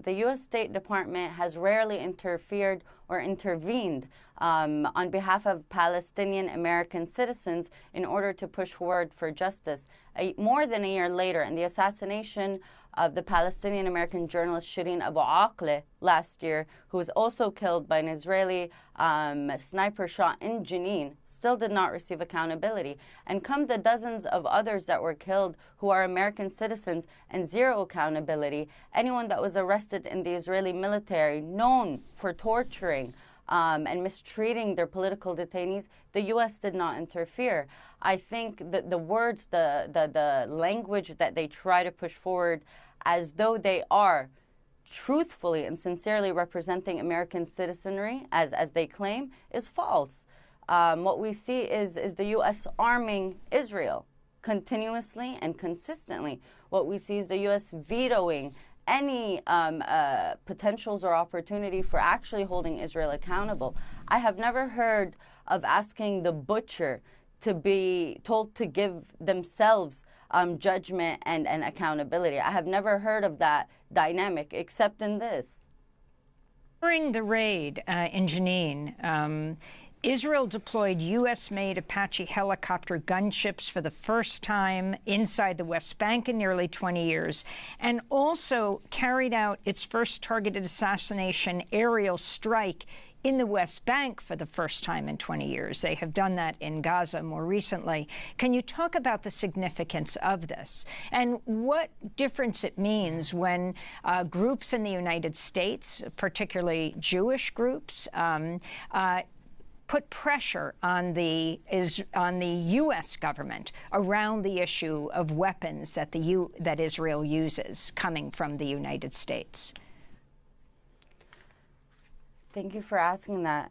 the U.S. State Department has rarely interfered or intervened on behalf of Palestinian American citizens in order to push forward for justice. More than a year later, in the assassination of the Palestinian American journalist Shireen Abu Akleh last year, who was also killed by an Israeli sniper shot in Jenin, still did not receive accountability. And come the dozens of others that were killed who are American citizens and zero accountability. Anyone that was arrested in the Israeli military, known for torturing and mistreating their political detainees, the U.S. did not interfere. I think that the words, the language that they try to push forward as though they are truthfully and sincerely representing American citizenry, as they claim, is false. What we see is the U.S. arming Israel continuously and consistently. What we see is the U.S. vetoing any potentials or opportunity for actually holding Israel accountable. I have never heard of asking the butcher to be told to give themselves judgment and accountability. I have never heard of that dynamic except in this. During the raid in Jenin, Israel deployed U.S.-made Apache helicopter gunships for the first time inside the West Bank in nearly 20 years, and also carried out its first targeted assassination aerial strike in the West Bank for the first time in 20 years. They have done that in Gaza more recently. Can you talk about the significance of this and what difference it means when groups in the United States, particularly Jewish groups, put pressure on the U.S. government around the issue of weapons that that Israel uses coming from the United States? Thank you for asking that.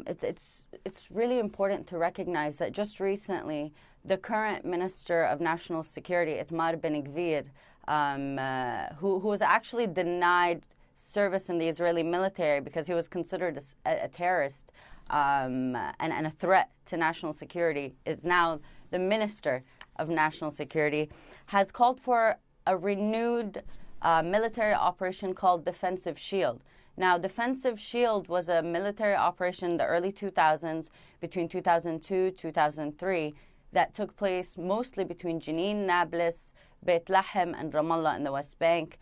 It's really important to recognize that just recently, the current Minister of National Security, Itamar Ben-Gvir, who was actually denied service in the Israeli military because he was considered a terrorist, and a threat to national security, is now the Minister of National Security, has called for a renewed military operation called Defensive Shield. Now, Defensive Shield was a military operation in the early 2000s, between 2002 and 2003, that took place mostly between Jenin, Nablus, Beit Lahem, and Ramallah in the West Bank.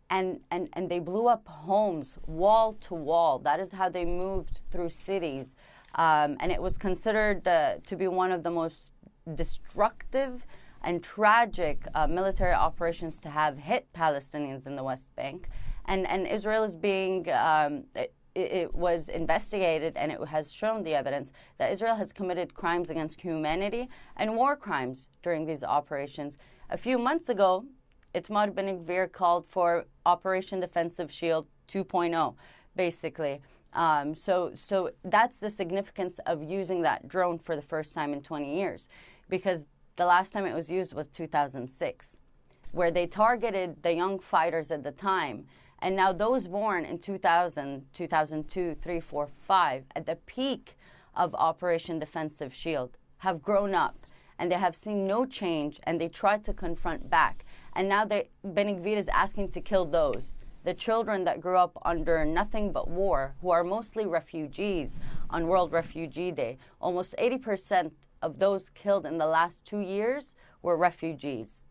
And they blew up homes wall to wall. That is how they moved through cities. And it was considered to be one of the most destructive and tragic military operations to have hit Palestinians in the West Bank. And Israel is being, it was investigated, and it has shown the evidence that Israel has committed crimes against humanity and war crimes during these operations. A few months ago, Itamar Ben-Gvir called for Operation Defensive Shield 2.0, basically. So that's the significance of using that drone for the first time in 20 years, because the last time it was used was 2006, where they targeted the young fighters at the time. And now those born in 2000, 2002, 3, 4, 5, at the peak of Operation Defensive Shield, have grown up, and they have seen no change, and they tried to confront back. And now Ben-Gvir is asking to kill those, the children that grew up under nothing but war, who are mostly refugees on World Refugee Day. Almost 80% of those killed in the last 2 years were refugees.